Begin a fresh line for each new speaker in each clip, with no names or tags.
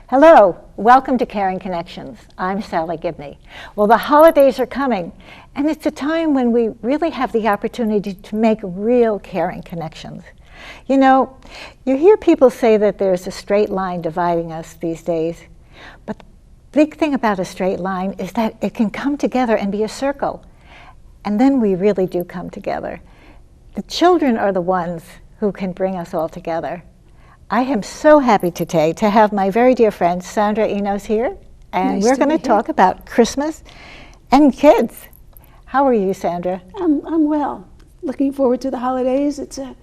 Hello, welcome to Caring Connections. I'm Salley Gibney. Well, the holidays are coming, and it's a time when we really have the opportunity to make real caring connections. You know, you hear people say that there's a straight line dividing us these days, but the big thing about a straight line is that it can come together and be a circle, and then we really do come together. The children are the ones who can bring us all together. I am so happy today to have my very dear friend Sandra Enos here, and we're going to talk about Christmas and kids. How are you, Sandra?
I'm well. Looking forward to the holidays. It's a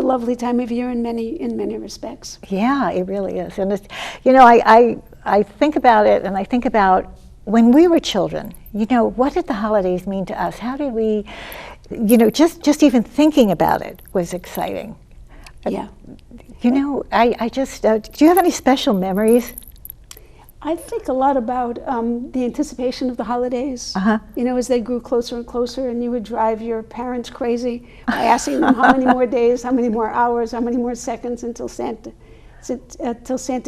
lovely time of year in many respects.
Yeah, it really is. And it's, you know, I think about it, and I think about when we were children. You know, what did the holidays mean to us? How did we, you know, just even thinking about it was exciting.
Yeah.
You know, I just, do you have any special memories?
I think a lot about the anticipation of the holidays. You know, as they grew closer and closer, and you would drive your parents crazy by asking them how many more days, how many more hours, how many more seconds until Santa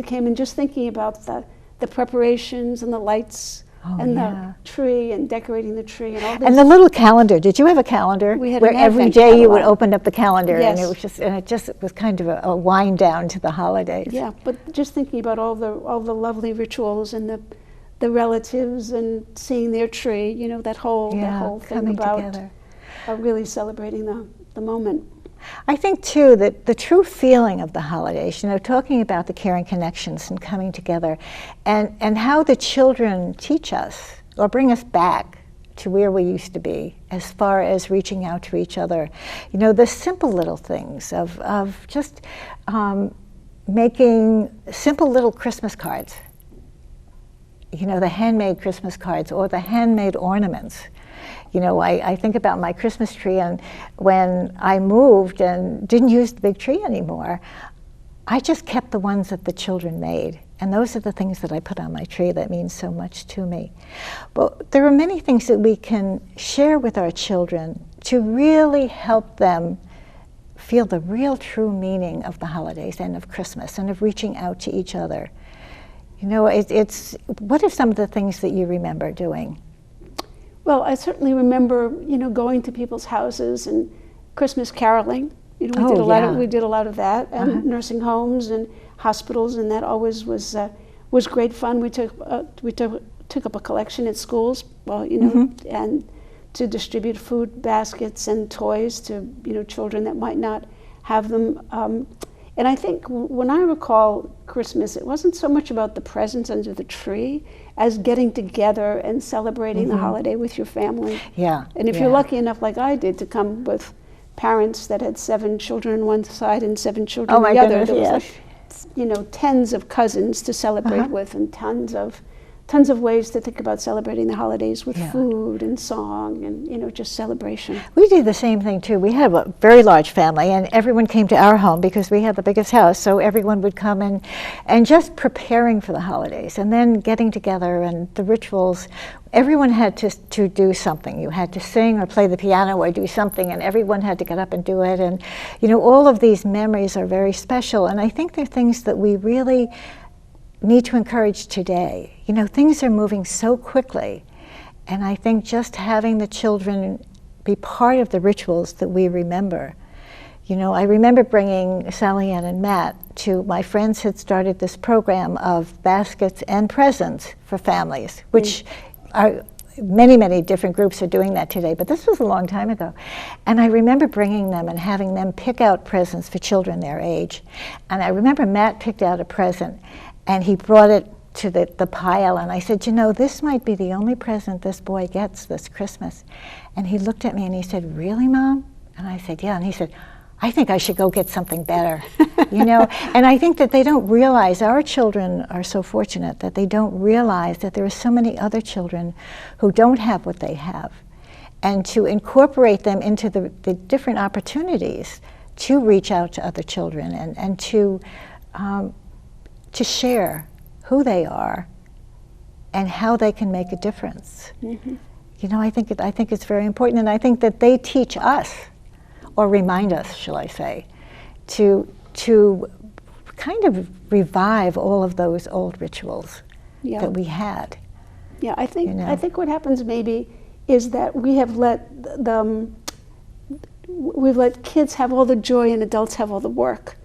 came, and just thinking about the preparations and the lights. The tree and decorating the tree and all this.
And the little calendar. Did you have a calendar?
We had
where every day you would open up the calendar,
yes.
and it was kind of a wind down to the holidays.
Yeah, but just thinking about all the lovely rituals and the relatives and seeing their tree, you know, that whole thing about really celebrating the moment.
I think, too, that the true feeling of the holidays, you know, talking about the caring connections and coming together, and how the children teach us or bring us back to where we used to be as far as reaching out to each other. You know, the simple little things of just making simple little Christmas cards. You know, the handmade Christmas cards or the handmade ornaments. You know, I think about my Christmas tree, and when I moved and didn't use the big tree anymore, I just kept the ones that the children made. And those are the things that I put on my tree that mean so much to me. But there are many things that we can share with our children to really help them feel the real true meaning of the holidays and of Christmas and of reaching out to each other. You know, what are some of the things that you remember doing?
Well, I certainly remember, you know, going to people's houses and Christmas caroling. You know, we did a lot of that, and nursing homes and hospitals, and that always was great fun. We took up a collection at schools, well, you know, and to distribute food baskets and toys to, you know, children that might not have them. And I think when I recall Christmas, it wasn't so much about the presents under the tree as getting together and celebrating the holiday with your family.
Yeah.
And if you're lucky enough, like I did, to come with parents that had 7 children on one side and 7 children on the other, there was like, you know, tens of cousins to celebrate with, and tons of ways to think about celebrating the holidays with food and song and, you know, just celebration.
We did the same thing too. We had a very large family, and everyone came to our home because we had the biggest house, so everyone would come and just preparing for the holidays and then getting together and the rituals. Everyone had to do something. You had to sing or play the piano or do something, and everyone had to get up and do it. And, you know, all of these memories are very special, and I think they're things that we really need to encourage today. You know, things are moving so quickly, and I think just having the children be part of the rituals that we remember. You know, I remember bringing Sally Ann and Matt to, my friends had started this program of baskets and presents for families, which are many different groups are doing that today, but this was a long time ago. And I remember bringing them and having them pick out presents for children their age. And I remember Matt picked out a present, and he brought it to the pile, and I said, you know, this might be the only present this boy gets this Christmas. And he looked at me and he said, really, Mom? And I said, yeah. And he said, I think I should go get something better. You know, and I think that they don't realize, our children are so fortunate that they don't realize that there are so many other children who don't have what they have. And to incorporate them into the different opportunities to reach out to other children and to share who they are and how they can make a difference. You know, I think it's very important, and I think that they teach us, or remind us, shall I say, to kind of revive all of those old rituals that we had.
Yeah, I think what happens maybe is that we have we've let kids have all the joy and adults have all the work.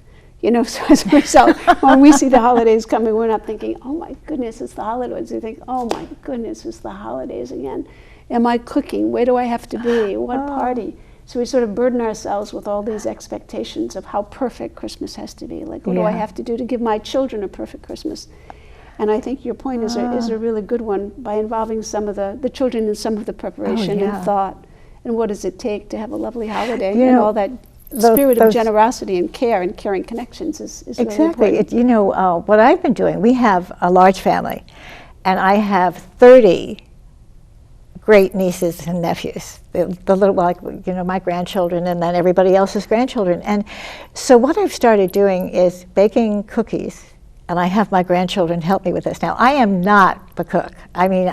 So as a result, when we see the holidays coming, we're not thinking, oh my goodness, it's the holidays. We think, oh my goodness, it's the holidays again. Am I cooking? Where do I have to be? What party? So we sort of burden ourselves with all these expectations of how perfect Christmas has to be. Like, what do I have to do to give my children a perfect Christmas? And I think your point is a really good one, by involving some of the children in some of the preparation and thought. And what does it take to have a lovely holiday? And all that spirit of generosity and care and caring connections is
exactly.
really important.
What I've been doing, we have a large family, and I have 30 great nieces and nephews, the little, my grandchildren, and then everybody else's grandchildren. And so what I've started doing is baking cookies, and I have my grandchildren help me with this. Now, I am not the cook. I mean,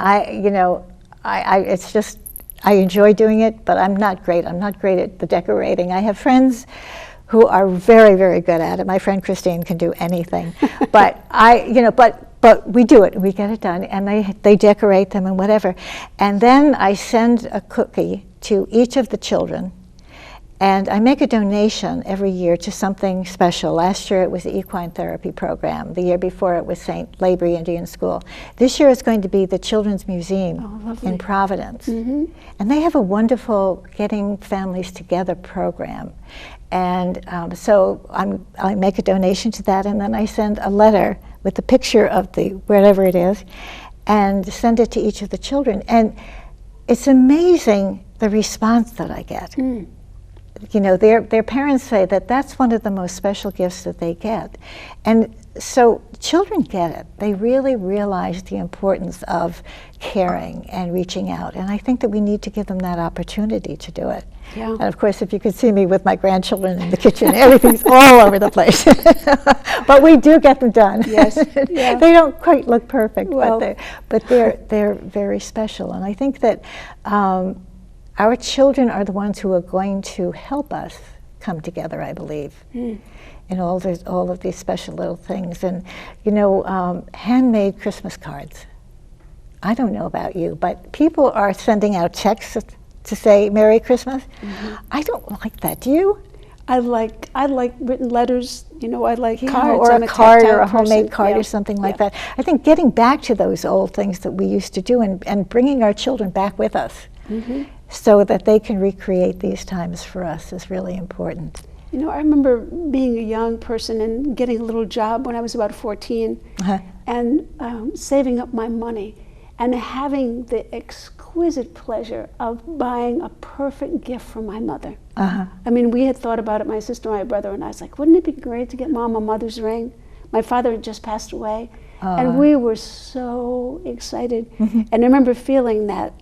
it's just, I enjoy doing it, but I'm not great. I'm not great at the decorating. I have friends who are very, very good at it. My friend Christine can do anything, but but we do it. We get it done, and they decorate them and whatever. And then I send a cookie to each of the children, and I make a donation every year to something special. Last year it was the Equine Therapy Program. The year before it was St. Labrie Indian School. This year it's going to be the Children's Museum in Providence. And they have a wonderful Getting Families Together program. And so I make a donation to that, and then I send a letter with a picture of the wherever it is, and send it to each of the children. And it's amazing the response that I get. Their parents say that that's one of the most special gifts that they get. And so children get it. They really realize the importance of caring and reaching out. And I think that we need to give them that opportunity to do it. Yeah. And of course, if you could see me with my grandchildren in the kitchen, everything's all over the place. But we do get them done. Yes. Yeah. They don't quite look perfect, but they're very special. And I think that our children are the ones who are going to help us come together, I believe, in all of these special little things. And, handmade Christmas cards. I don't know about you, but people are sending out texts to say Merry Christmas. I don't like that. Do you?
I like written letters. I like cards.
Or a card or a homemade card or something like that. I think getting back to those old things that we used to do and bringing our children back with us so that they can recreate these times for us is really important.
I remember being a young person and getting a little job when I was about 14 and saving up my money and having the exquisite pleasure of buying a perfect gift for my mother. I mean, we had thought about it, my sister, my brother, and I was like, wouldn't it be great to get Mom a mother's ring? My father had just passed away, and we were so excited. And I remember feeling that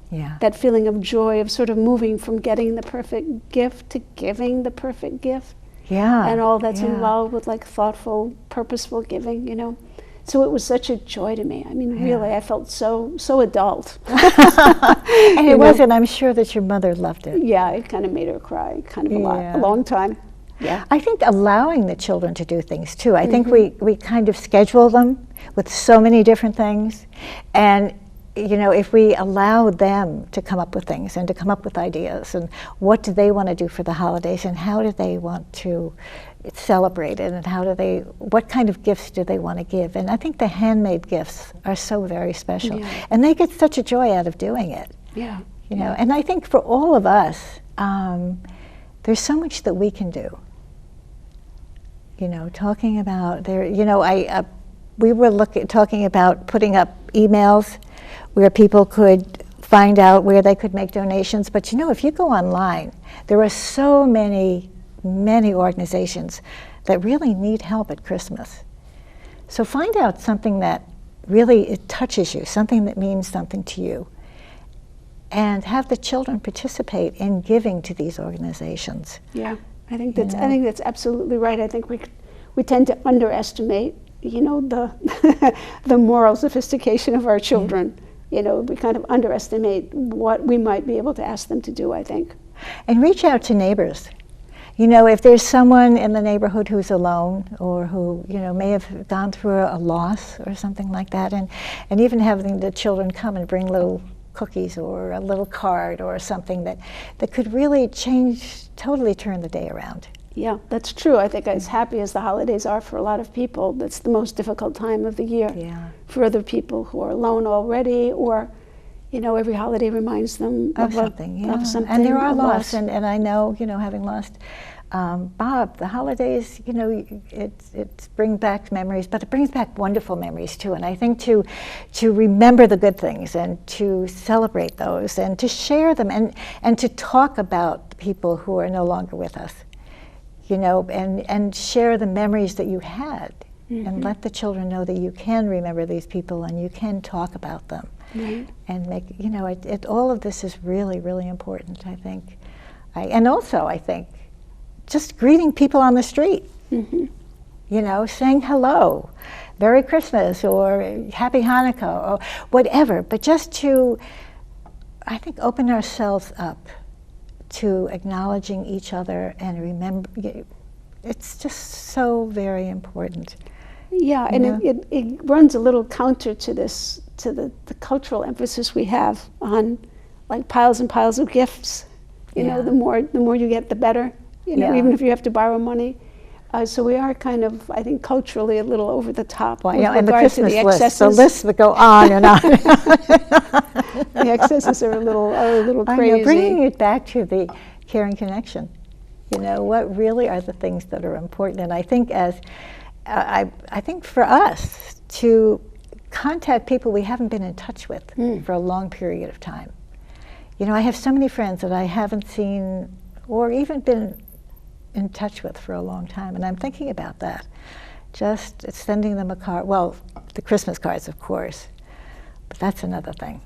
feeling of joy of sort of moving from getting the perfect gift to giving the perfect gift. And all that's involved with like thoughtful, purposeful giving, So it was such a joy to me. I mean, really, I felt so adult.
And it was, and I'm sure that your mother loved it.
Yeah, it kind of made her cry, kind of a long time. Yeah.
I think allowing the children to do things too. I think we kind of schedule them with so many different things, and if we allow them to come up with things and to come up with ideas, and what do they want to do for the holidays, and how do they want to celebrate it, and what kind of gifts do they want to give? And I think the handmade gifts are so very special, and they get such a joy out of doing it. And I think for all of us, there's so much that we can do. Talking about we were talking about putting up emails where people could find out where they could make donations. But if you go online, there are so many organizations that really need help at Christmas. So find out something that really it touches you, something that means something to you, and have the children participate in giving to these organizations.
Yeah, I think that's absolutely right. I think we tend to underestimate, the moral sophistication of our children. We kind of underestimate what we might be able to ask them to do, I think.
And reach out to neighbors. You know, if there's someone in the neighborhood who's alone or who, you know, may have gone through a loss or something like that, and even having the children come and bring little cookies or a little card or something that could really totally turn the day around.
Yeah, that's true. I think as happy as the holidays are for a lot of people, that's the most difficult time of the year for other people who are alone already, or, you know, every holiday reminds them of something. Of something.
And there are loss, and I know, you know, having lost Bob, the holidays, you know, it brings back memories, but it brings back wonderful memories too. And I think to remember the good things and to celebrate those and to share them and to talk about the people who are no longer with us, you know, and share the memories that you had, and let the children know that you can remember these people and you can talk about them, and make, you know, all of this is really, really important, I think. And also, I think, just greeting people on the street, you know, saying hello, Merry Christmas, or Happy Hanukkah, or whatever, but just to, I think, open ourselves up to acknowledging each other and remember. It's just so very important. Yeah, and it runs a little counter to this, to the cultural emphasis we have on, like, piles and piles of gifts. You know, the more you get, the better. You know, even if you have to borrow money. So we are kind of, I think, culturally a little over the top. Well, yeah, and the Christmas list, the lists that go on and on.
The excesses are a little crazy.
I know, bringing it back to the care and connection. You know, what really are the things that are important? And I think I think for us to contact people we haven't been in touch with for a long period of time. You know, I have so many friends that I haven't seen or even been in touch with for a long time, and I'm thinking about that. Just sending them a card, well, the Christmas cards, of course, but that's another thing.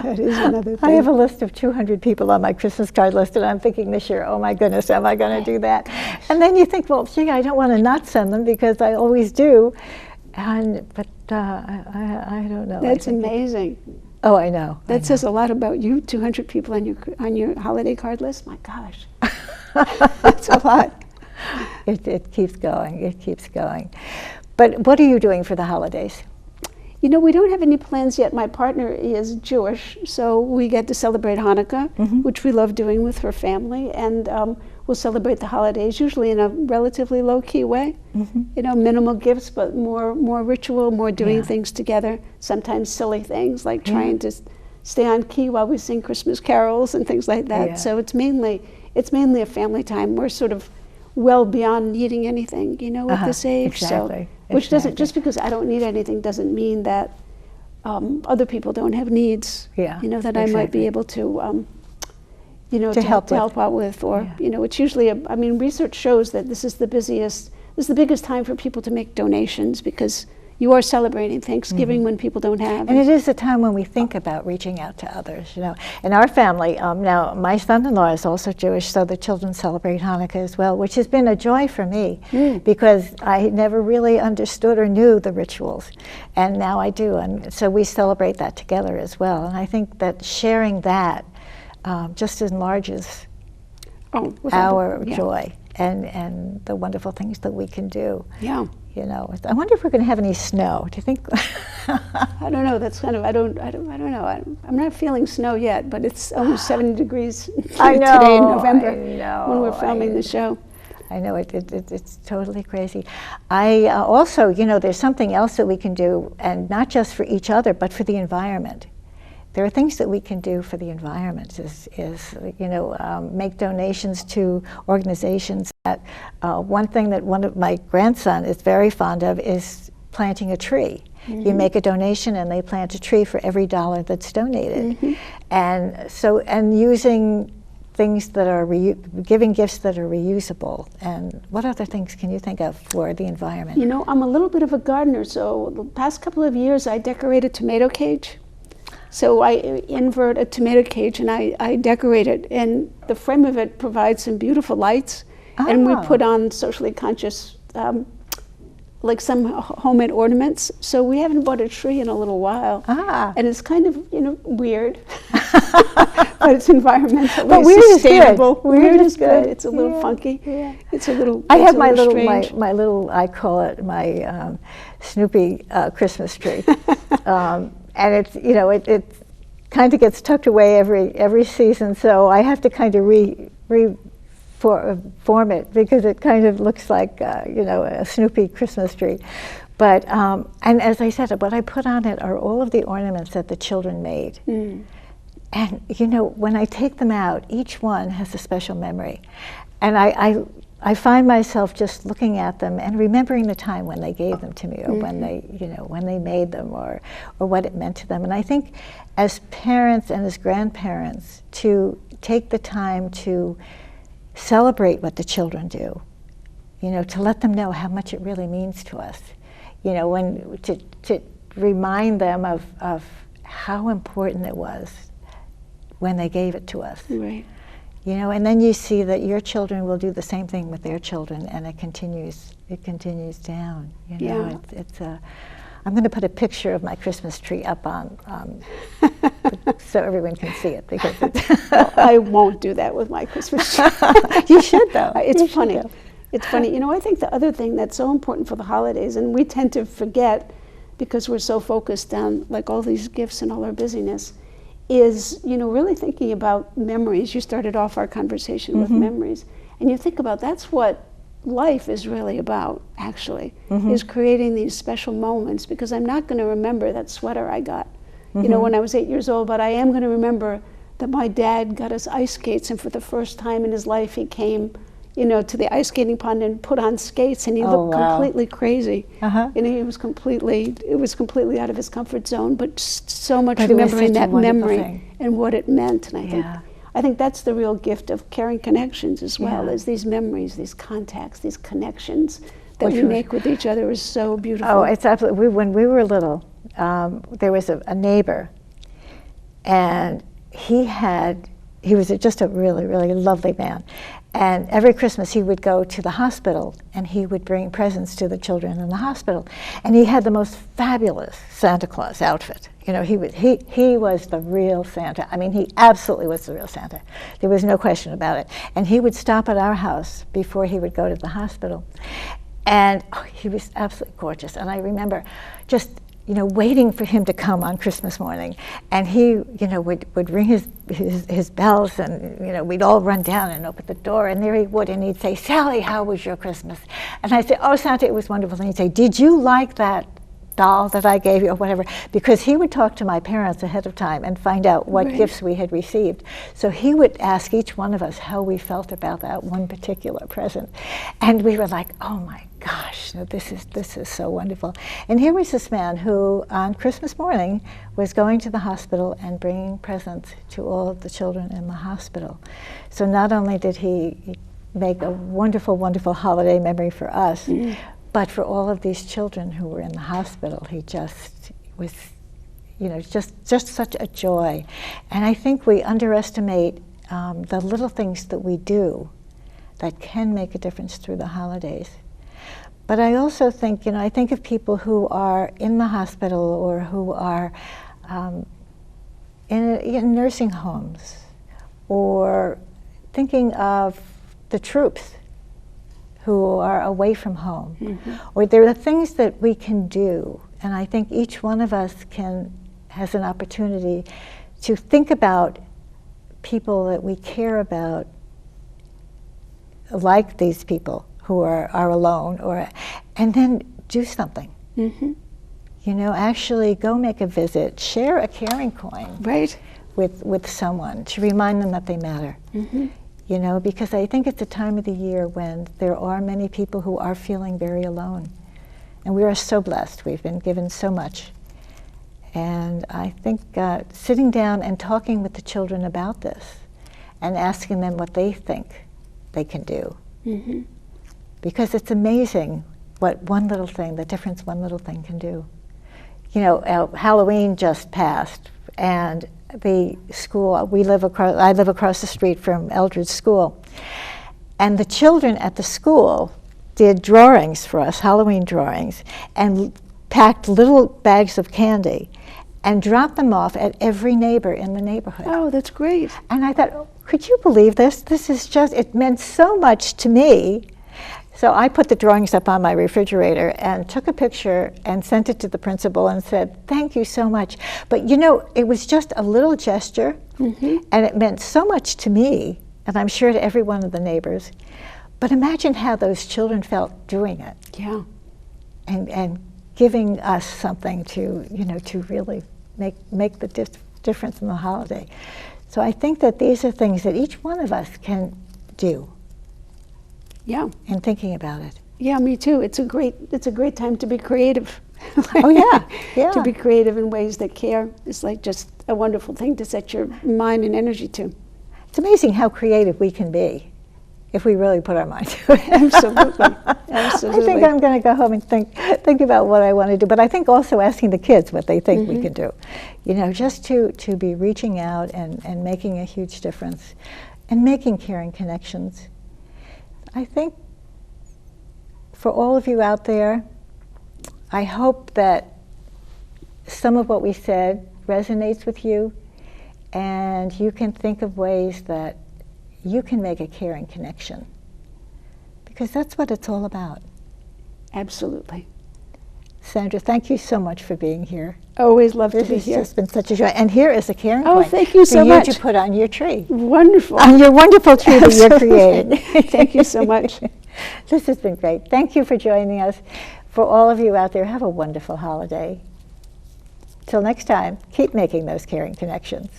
That is another thing.
I have a list of 200 people on my Christmas card list, and I'm thinking this year, oh my goodness, am I going to do that? And then you think, well, gee, I don't want to not send them because I always do. But I don't know.
That's amazing.
Oh, I know.
That says a lot about you. 200 people on your holiday card list. My gosh, that's a lot.
It keeps going. It keeps going. But what are you doing for the holidays?
You know, we don't have any plans yet. My partner is Jewish, so we get to celebrate Hanukkah, which we love doing with her family, and we'll celebrate the holidays usually in a relatively low-key way. You know, minimal gifts, but more ritual, more doing things together. Sometimes silly things like trying to stay on key while we sing Christmas carols and things like that. So it's mainly a family time. We're sort of well beyond needing anything, you know, at this age.
Exactly.
Which doesn't, just because I don't need anything doesn't mean that other people don't have needs, you know, that I might be able to, you know, to help out with, or, you know, it's usually, I mean, research shows that this is the biggest time for people to make donations, because you are celebrating Thanksgiving when people don't have.
And it is a time when we think about reaching out to others, you know. In our family, now my son-in-law is also Jewish, so the children celebrate Hanukkah as well, which has been a joy for me because I never really understood or knew the rituals, and now I do, and so we celebrate that together as well. And I think that sharing that just enlarges our joy and the wonderful things that we can do. You know, I wonder if we're going to have any snow. Do you think?
I don't know. That's kind of, I don't know. I'm not feeling snow yet, but it's almost 70 degrees today in November when we're filming the show.
I know, it's totally crazy. I also, you know, there's something else that we can do, and not just for each other, but for the environment. There are things that we can do for the environment, you know, make donations to organizations. One thing that one of my grandson is very fond of is planting a tree. You make a donation and they plant a tree for every dollar that's donated. And using things that are, giving gifts that are reusable. And what other things can you think of for the environment?
You know, I'm a little bit of a gardener, so the past couple of years I decorate a tomato cage. So I invert a tomato cage and I decorate it, and the frame of it provides some beautiful lights, and we put on socially conscious like some homemade ornaments. So we haven't bought a tree in a little while. And it's kind of, weird. But it's environmentally sustainable. Weird is good. It's a little funky. Yeah. It's a little
I have my
little,
I call it my Snoopy Christmas tree. And it's, it kind of gets tucked away every season, so I have to kind of form it because it kind of looks like a Snoopy Christmas tree. But and as I said, what I put on it are all of the ornaments that the children made. And when I take them out, each one has a special memory, and I find myself just looking at them and remembering the time when they gave them to me, or when they made them, or what it meant to them. And I think as parents and as grandparents, to take the time to celebrate what the children do, to let them know how much it really means to us, to remind them of how important it was when they gave it to us.
Right.
And then you see that your children will do the same thing with their children, and it continues down. It's I'm going to put a picture of my Christmas tree up on so everyone can see it, because
well, I won't do that with my Christmas tree.
You should, though.
It's funny. It's funny. I think the other thing that's so important for the holidays, and we tend to forget because we're so focused on like all these gifts and all our busyness, is really thinking about memories. You started off our conversation with memories, and you think about that's what life is really about, actually, is creating these special moments, because I'm not going to remember that sweater I got when I was 8 years old, but I am going to remember that my dad got us ice skates, and for the first time in his life he came to the ice skating pond and put on skates, and he looked completely crazy. It was completely out of his comfort zone, but so much remembering that memory and what it meant. And I think that's the real gift of caring connections as well, is these memories, these contacts, these connections that we make with each other is so beautiful.
Oh, it's absolutely. When we were little, there was a neighbor, and he was just a really, really lovely man. And every Christmas he would go to the hospital, and he would bring presents to the children in the hospital. And he had the most fabulous Santa Claus outfit. He was the real Santa. I mean, he absolutely was the real Santa. There was no question about it. And he would stop at our house before he would go to the hospital. And he was absolutely gorgeous. And I remember just waiting for him to come on Christmas morning, and he, would ring his bells, and we'd all run down and open the door, and there he would, and he'd say, "Sally, how was your Christmas?" And I'd say, "Oh, Santa, it was wonderful." And he'd say, "Did you like that doll that I gave you," or whatever, because he would talk to my parents ahead of time and find out what gifts we had received. So he would ask each one of us how we felt about that one particular present, and we were like, "Oh my gosh, this is so wonderful." And here was this man who, on Christmas morning, was going to the hospital and bringing presents to all of the children in the hospital. So not only did he make a wonderful, wonderful holiday memory for us, but for all of these children who were in the hospital, he just was, just such a joy. And I think we underestimate the little things that we do that can make a difference through the holidays. But I also think, I think of people who are in the hospital, or who are in nursing homes, or thinking of the troops who are away from home. Or there are things that we can do, and I think each one of us has an opportunity to think about people that we care about, like these people who are alone, and then do something. Actually go make a visit, share a caring coin with someone to remind them that they matter. Because I think it's a time of the year when there are many people who are feeling very alone. And we are so blessed. We've been given so much. And I think sitting down and talking with the children about this, and asking them what they think they can do. Because it's amazing what the difference one little thing can do. Halloween just passed, and the school, I live across the street from Eldredge School, and the children at the school did drawings for us, Halloween drawings, and packed little bags of candy and dropped them off at every neighbor in the neighborhood.
Oh, that's great.
And I thought, could you believe this? This is just, it meant so much to me. So I put the drawings up on my refrigerator and took a picture and sent it to the principal and said, thank you so much. But you know, it was just a little gesture, and it meant so much to me, and I'm sure to every one of the neighbors. But imagine how those children felt doing it.
Yeah.
And giving us something to, you know, to really make the difference in the holiday. So I think that these are things that each one of us can do.
Yeah.
And thinking about it.
Yeah, me too. It's a great time to be creative.
Oh yeah, yeah.
To be creative in ways that care is like just a wonderful thing to set your mind and energy to.
It's amazing how creative we can be if we really put our mind to it.
Absolutely. Absolutely.
I think I'm going to go home and think about what I want to do. But I think also asking the kids what they think we can do. You know, just to be reaching out and making a huge difference and making caring connections. I think for all of you out there, I hope that some of what we said resonates with you, and you can think of ways that you can make a caring connection, because that's what it's all about.
Absolutely.
Sandra, thank you so much for being here.
Always love to be
This
here.
has just been such a joy. And here is a caring
Oh,
point
thank you so
for
much.
you to put on your tree.
Wonderful.
On your wonderful tree that you're
Absolutely.
creating.
Thank you so much.
This has been great. Thank you for joining us. For all of you out there, have a wonderful holiday. Till next time, keep making those caring connections.